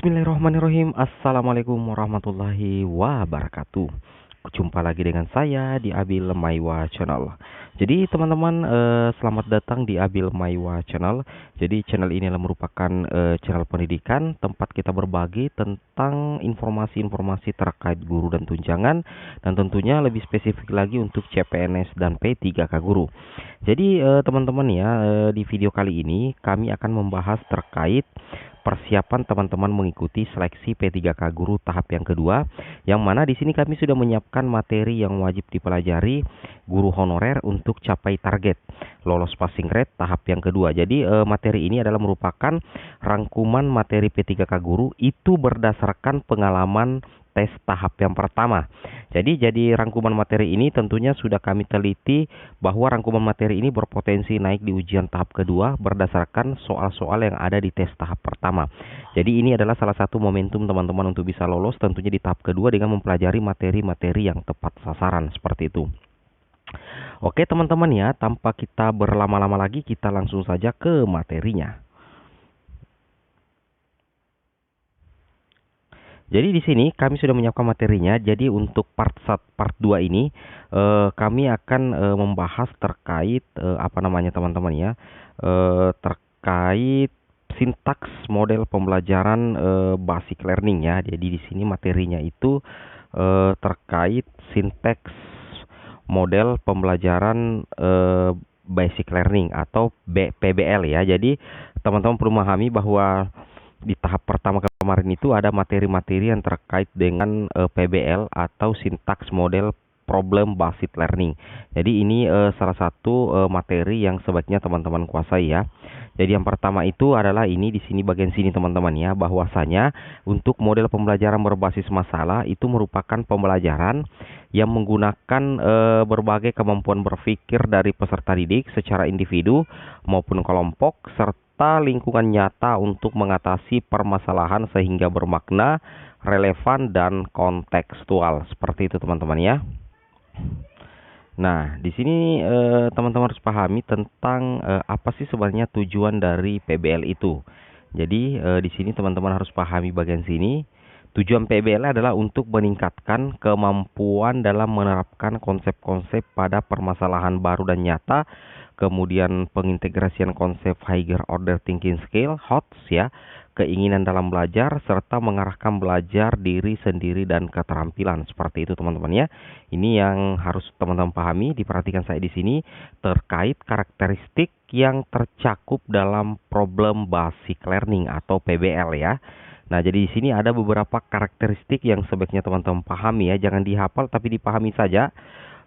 Bismillahirrahmanirrahim. Assalamualaikum warahmatullahi wabarakatuh. Jumpa lagi dengan saya di Abil Maiwa Channel. Jadi teman-teman, selamat datang di Abil Maiwa Channel. Jadi channel ini adalah merupakan channel pendidikan, tempat kita berbagi tentang informasi-informasi terkait guru dan tunjangan, dan tentunya lebih spesifik lagi untuk CPNS dan P3K Guru. Jadi teman-teman ya, di video kali ini kami akan membahas terkait persiapan teman-teman mengikuti seleksi P3K Guru tahap yang kedua, yang mana di sini kami sudah menyiapkan materi yang wajib dipelajari guru honorer untuk capai target lolos passing grade tahap yang kedua. Jadi materi ini adalah merupakan rangkuman materi P3K Guru itu berdasarkan pengalaman tes tahap yang pertama. Jadi rangkuman materi ini tentunya sudah kami teliti bahwa rangkuman materi ini berpotensi naik di ujian tahap kedua berdasarkan soal-soal yang ada di tes tahap pertama. Jadi ini adalah salah satu momentum teman-teman untuk bisa lolos tentunya di tahap kedua dengan mempelajari materi-materi yang tepat sasaran seperti itu. Oke teman-teman ya, tanpa kita berlama-lama lagi kita langsung saja ke materinya. Jadi di sini kami sudah menyiapkan materinya. Jadi untuk part 2 ini kami akan membahas terkait teman-teman ya, terkait sintaks model pembelajaran basic learning ya. Jadi di sini materinya itu terkait sintaks model pembelajaran basic learning atau PBL ya. Jadi teman-teman perlu memahami bahwa di tahap pertama kemarin itu ada materi-materi yang terkait dengan PBL atau sintaks model problem based learning. Jadi ini salah satu materi yang sebaiknya teman-teman kuasai ya. Jadi yang pertama itu adalah ini di sini bagian sini teman-teman ya, bahwasanya untuk model pembelajaran berbasis masalah itu merupakan pembelajaran yang menggunakan berbagai kemampuan berpikir dari peserta didik secara individu maupun kelompok serta lingkungan nyata untuk mengatasi permasalahan sehingga bermakna, relevan, dan kontekstual. Seperti itu teman-teman ya. Nah, di sini teman-teman harus pahami tentang apa sih sebenarnya tujuan dari PBL itu. Jadi di sini teman-teman harus pahami bagian sini. Tujuan PBL adalah untuk meningkatkan kemampuan dalam menerapkan konsep-konsep pada permasalahan baru dan nyata, kemudian pengintegrasian konsep higher order thinking skill (HOTS) ya, keinginan dalam belajar, serta mengarahkan belajar diri sendiri dan keterampilan. Seperti itu teman-teman ya. Ini yang harus teman-teman pahami, diperhatikan saya di sini terkait karakteristik yang tercakup dalam problem basic learning atau PBL ya. Nah, jadi di sini ada beberapa karakteristik yang sebaiknya teman-teman pahami ya, jangan dihafal tapi dipahami saja.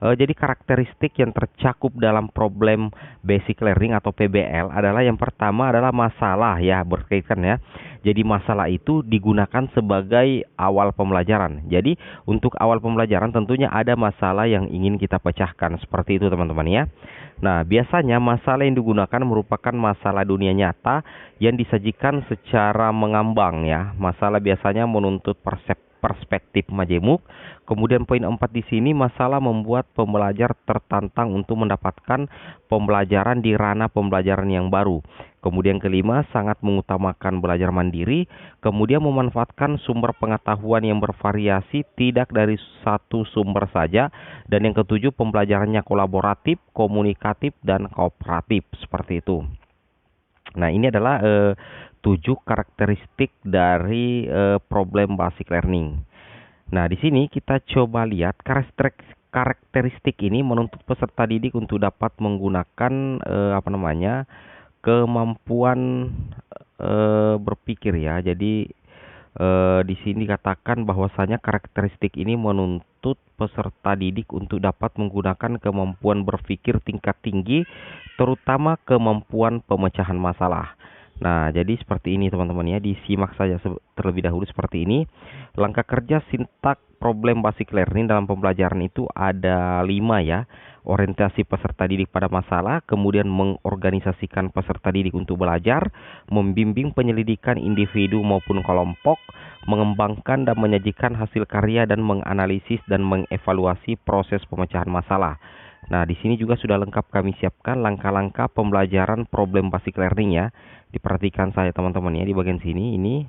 Jadi karakteristik yang tercakup dalam problem basic learning atau PBL adalah yang pertama adalah masalah ya, berkaitan ya. Jadi masalah itu digunakan sebagai awal pembelajaran. Jadi untuk awal pembelajaran tentunya ada masalah yang ingin kita pecahkan, seperti itu teman-teman ya. Nah, biasanya masalah yang digunakan merupakan masalah dunia nyata yang disajikan secara mengambang ya. Masalah biasanya menuntut perspektif majemuk. Kemudian poin 4 di sini, masalah membuat pembelajar tertantang untuk mendapatkan pembelajaran di ranah pembelajaran yang baru. Kemudian kelima, sangat mengutamakan belajar mandiri. Kemudian memanfaatkan sumber pengetahuan yang bervariasi, tidak dari satu sumber saja. Dan yang ketujuh, pembelajarannya kolaboratif, komunikatif, dan kooperatif. Seperti itu. Nah, ini adalah 7 karakteristik dari problem basic learning. Nah, di sini kita coba lihat karakteristik ini menuntut peserta didik untuk dapat menggunakan kemampuan berpikir ya. Jadi di sini dikatakan bahwasanya karakteristik ini menuntut peserta didik untuk dapat menggunakan kemampuan berpikir tingkat tinggi, terutama kemampuan pemecahan masalah. Nah, jadi seperti ini teman-teman ya, disimak saja terlebih dahulu seperti ini. Langkah kerja sintak problem basic learning dalam pembelajaran itu ada 5 ya. Orientasi peserta didik pada masalah, kemudian mengorganisasikan peserta didik untuk belajar, membimbing penyelidikan individu maupun kelompok, mengembangkan dan menyajikan hasil karya, dan menganalisis dan mengevaluasi proses pemecahan masalah. Nah, di sini juga sudah lengkap kami siapkan langkah-langkah pembelajaran problem basic learning ya. Diperhatikan saya teman-teman ya, di bagian sini ini.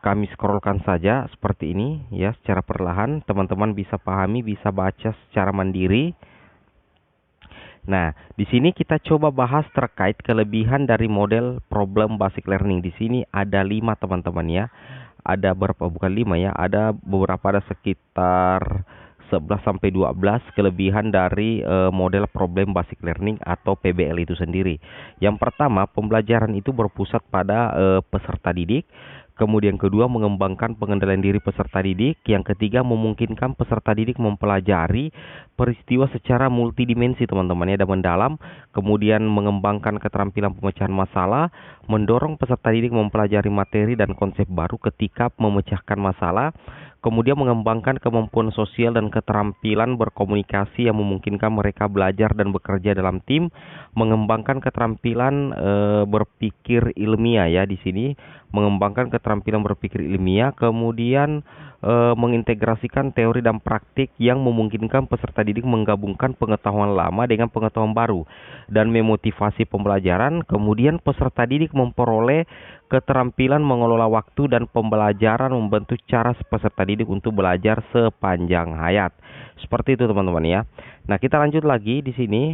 kami scrollkan saja seperti ini ya, secara perlahan teman-teman bisa pahami, bisa baca secara mandiri. Nah, di sini kita coba bahas terkait kelebihan dari model problem basic learning. Di sini ada 5 teman-teman ya. Ada berapa? Bukan 5 ya. Ada beberapa, ada sekitar 11 sampai 12 kelebihan dari model problem basic learning atau PBL itu sendiri. Yang pertama, pembelajaran itu berpusat pada peserta didik. Kemudian kedua, mengembangkan pengendalian diri peserta didik. Yang ketiga, memungkinkan peserta didik mempelajari peristiwa secara multidimensi teman-teman ya, dan mendalam. Kemudian mengembangkan keterampilan pemecahan masalah, mendorong peserta didik mempelajari materi dan konsep baru ketika memecahkan masalah. Kemudian mengembangkan kemampuan sosial dan keterampilan berkomunikasi yang memungkinkan mereka belajar dan bekerja dalam tim. Mengembangkan keterampilan berpikir ilmiah ya, di sini mengembangkan keterampilan berpikir ilmiah. Kemudian mengintegrasikan teori dan praktik yang memungkinkan peserta didik menggabungkan pengetahuan lama dengan pengetahuan baru dan memotivasi pembelajaran. Kemudian peserta didik memperoleh keterampilan mengelola waktu dan pembelajaran, membantu cara peserta didik untuk belajar sepanjang hayat. Seperti itu teman-teman ya. Nah, kita lanjut lagi di sini.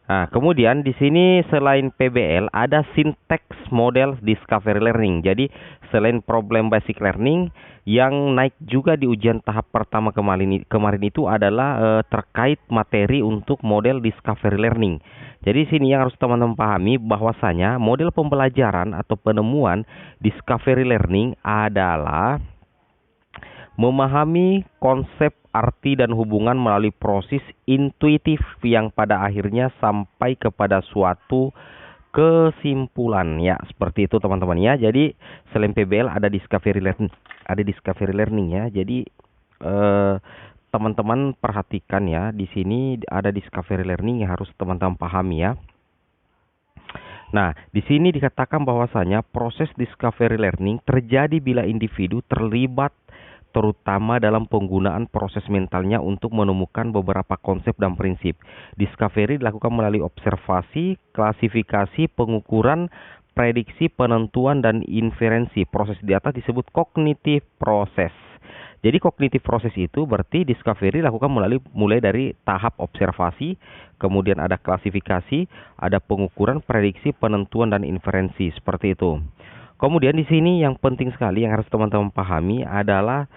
Nah, kemudian di sini selain PBL ada syntax model discovery learning. Jadi selain problem basic learning, yang naik juga di ujian tahap pertama kemarin itu adalah terkait materi untuk model discovery learning. Jadi sini yang harus teman-teman pahami bahwasanya model pembelajaran atau penemuan discovery learning adalah memahami konsep, arti, dan hubungan melalui proses intuitif yang pada akhirnya sampai kepada suatu kesimpulan ya, seperti itu teman-teman ya. Jadi selain PBL ada discovery learning ya. Jadi teman-teman perhatikan ya, di sini ada discovery learning yang harus teman-teman pahami ya. Nah, di sini dikatakan bahwasanya proses discovery learning terjadi bila individu terlibat terutama dalam penggunaan proses mentalnya untuk menemukan beberapa konsep dan prinsip. Discovery dilakukan melalui observasi, klasifikasi, pengukuran, prediksi, penentuan, dan inferensi. Proses di atas disebut cognitive process. Jadi cognitive process itu berarti discovery dilakukan mulai dari tahap observasi, kemudian ada klasifikasi, ada pengukuran, prediksi, penentuan, dan inferensi. Seperti itu. Kemudian di sini yang penting sekali yang harus teman-teman pahami adalah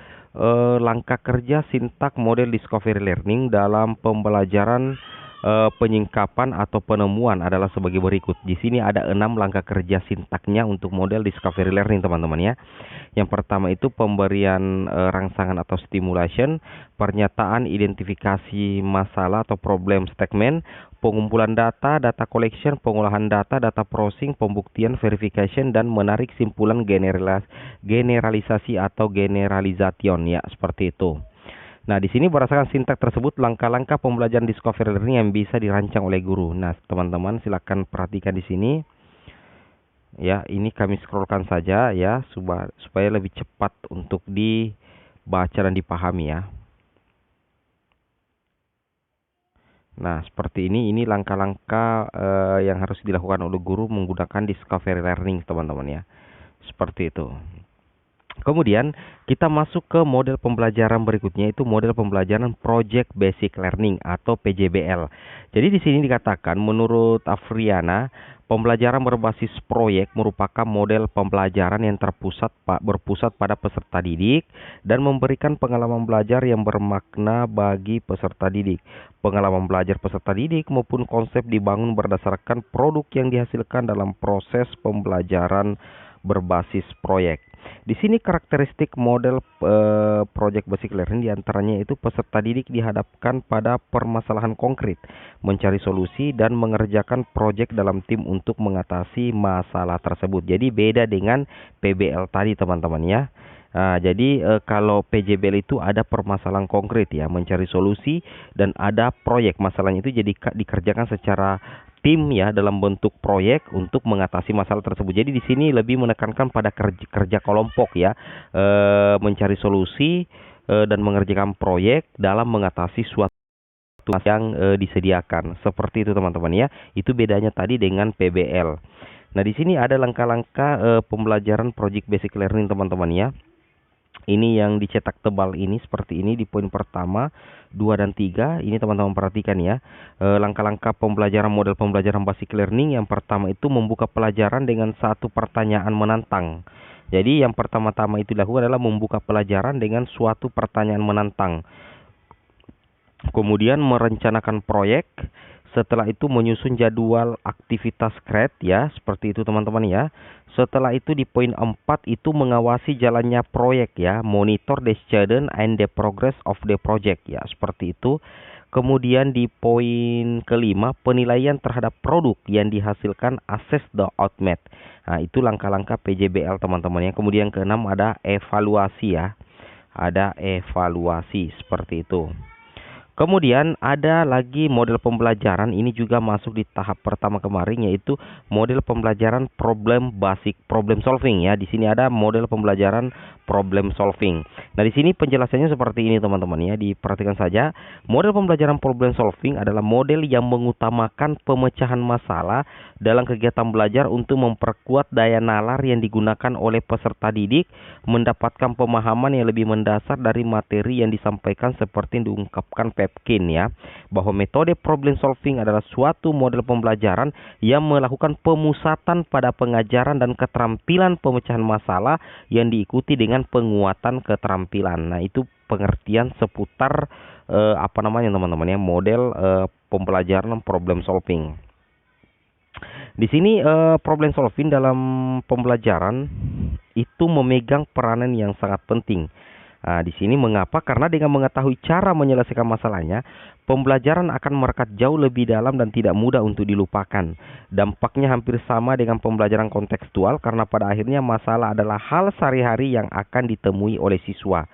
langkah kerja sintak model discovery learning dalam pembelajaran penyingkapan atau penemuan adalah sebagai berikut. Di sini ada 6 langkah kerja sintaknya untuk model discovery learning teman-teman ya. Yang pertama itu pemberian rangsangan atau stimulation, pernyataan identifikasi masalah atau problem statement, pengumpulan data, data collection, pengolahan data, data processing, pembuktian, verification, dan menarik simpulan generalisasi atau generalization ya, seperti itu. Nah, di sini berdasarkan sintak tersebut langkah-langkah pembelajaran discovery learning yang bisa dirancang oleh guru. Nah, teman-teman silakan perhatikan di sini. Ya, ini kami scrollkan saja ya supaya lebih cepat untuk dibaca dan dipahami ya. Nah, seperti ini langkah-langkah yang harus dilakukan oleh guru menggunakan discovery learning, teman-teman ya. Seperti itu. Kemudian kita masuk ke model pembelajaran berikutnya, itu model pembelajaran Project Basic Learning atau PJBL. Jadi di sini dikatakan menurut Afriana, pembelajaran berbasis proyek merupakan model pembelajaran yang berpusat pada peserta didik dan memberikan pengalaman belajar yang bermakna bagi peserta didik. Pengalaman belajar peserta didik maupun konsep dibangun berdasarkan produk yang dihasilkan dalam proses pembelajaran berbasis proyek. Di sini karakteristik model Project Basic Learning diantaranya itu peserta didik dihadapkan pada permasalahan konkret, mencari solusi dan mengerjakan proyek dalam tim untuk mengatasi masalah tersebut. Jadi beda dengan PBL tadi teman-teman ya. Jadi kalau PJBL itu ada permasalahan konkret ya, mencari solusi, dan ada proyek. Masalahnya itu jadi dikerjakan secara tim ya, dalam bentuk proyek untuk mengatasi masalah tersebut. Jadi di sini lebih menekankan pada kerja kelompok ya, mencari solusi dan mengerjakan proyek dalam mengatasi suatu yang disediakan. Seperti itu teman-teman ya. Itu bedanya tadi dengan PBL. Nah, di sini ada langkah-langkah pembelajaran Project Basic Learning teman-teman ya. Ini yang dicetak tebal ini seperti ini di poin pertama, 2 dan 3. Ini teman-teman perhatikan ya. Langkah-langkah pembelajaran model pembelajaran basic learning. Yang pertama itu membuka pelajaran dengan satu pertanyaan menantang. Jadi yang pertama-tama itu dilakukan adalah membuka pelajaran dengan suatu pertanyaan menantang. Kemudian merencanakan proyek. Setelah itu menyusun jadwal aktivitas CRED ya, seperti itu teman-teman ya. Setelah itu di poin 4 itu mengawasi jalannya proyek ya, monitor the student and the progress of the project ya, seperti itu. Kemudian di poin kelima, penilaian terhadap produk yang dihasilkan, assess the output. Nah, itu langkah-langkah PJBL teman-teman ya. Kemudian keenam ada evaluasi ya. Ada evaluasi seperti itu. Kemudian ada lagi model pembelajaran, ini juga masuk di tahap pertama kemarin, yaitu model pembelajaran problem solving ya. Di sini ada model pembelajaran problem solving. Nah, di sini penjelasannya seperti ini teman-teman ya, diperhatikan saja. Model pembelajaran problem solving adalah model yang mengutamakan pemecahan masalah dalam kegiatan belajar untuk memperkuat daya nalar yang digunakan oleh peserta didik, mendapatkan pemahaman yang lebih mendasar dari materi yang disampaikan seperti yang diungkapkan Pepkin ya, bahwa metode problem solving adalah suatu model pembelajaran yang melakukan pemusatan pada pengajaran dan keterampilan pemecahan masalah yang diikuti dengan penguatan keterampilan. Nah, itu pengertian seputar teman-teman ya, model pembelajaran problem solving. Di sini problem solving dalam pembelajaran itu memegang peranan yang sangat penting. Nah, di sini mengapa? Karena dengan mengetahui cara menyelesaikan masalahnya, pembelajaran akan merekat jauh lebih dalam dan tidak mudah untuk dilupakan. Dampaknya hampir sama dengan pembelajaran kontekstual karena pada akhirnya masalah adalah hal sehari-hari yang akan ditemui oleh siswa.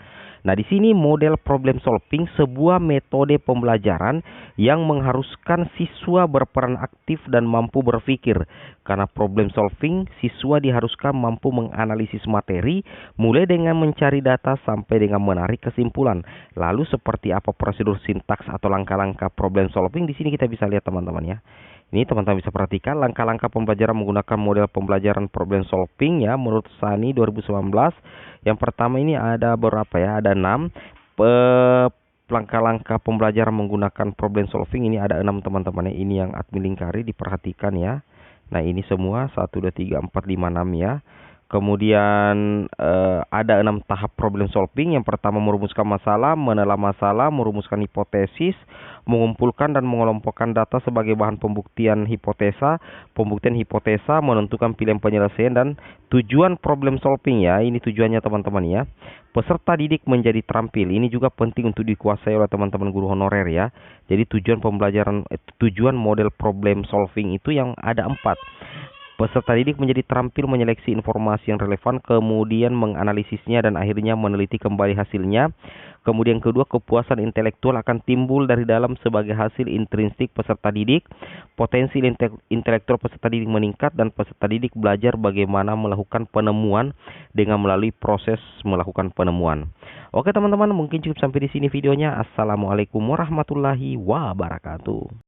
Nah, di sini model problem solving sebuah metode pembelajaran yang mengharuskan siswa berperan aktif dan mampu berpikir. Karena problem solving, siswa diharuskan mampu menganalisis materi mulai dengan mencari data sampai dengan menarik kesimpulan. Lalu seperti apa prosedur sintaks atau langkah-langkah problem solving? Di sini kita bisa lihat teman-teman ya. Ini teman-teman bisa perhatikan langkah-langkah pembelajaran menggunakan model pembelajaran problem solving ya, menurut Sani 2019. Yang pertama ini ada berapa ya? Ada 6. Langkah-langkah pembelajaran menggunakan problem solving ini ada 6 teman-teman ya. Ini yang admin lingkari, diperhatikan ya. Nah, ini semua 1, 2, 3, 4, 5, 6 ya. Kemudian ada 6 tahap problem solving. Yang pertama merumuskan masalah, menelah masalah, merumuskan hipotesis, mengumpulkan dan mengelompokkan data sebagai bahan pembuktian hipotesa, menentukan pilihan penyelesaian dan tujuan problem solving ya. Ini tujuannya teman-teman ya. Peserta didik menjadi terampil. Ini juga penting untuk dikuasai oleh teman-teman guru honorer ya. Jadi tujuan model problem solving itu yang ada 4. Peserta didik menjadi terampil menyeleksi informasi yang relevan, kemudian menganalisisnya dan akhirnya meneliti kembali hasilnya. Kemudian kedua, kepuasan intelektual akan timbul dari dalam sebagai hasil intrinsik peserta didik. Potensi intelektual peserta didik meningkat dan peserta didik belajar bagaimana melakukan penemuan dengan melalui proses melakukan penemuan. Oke teman-teman, mungkin cukup sampai di sini videonya. Assalamualaikum warahmatullahi wabarakatuh.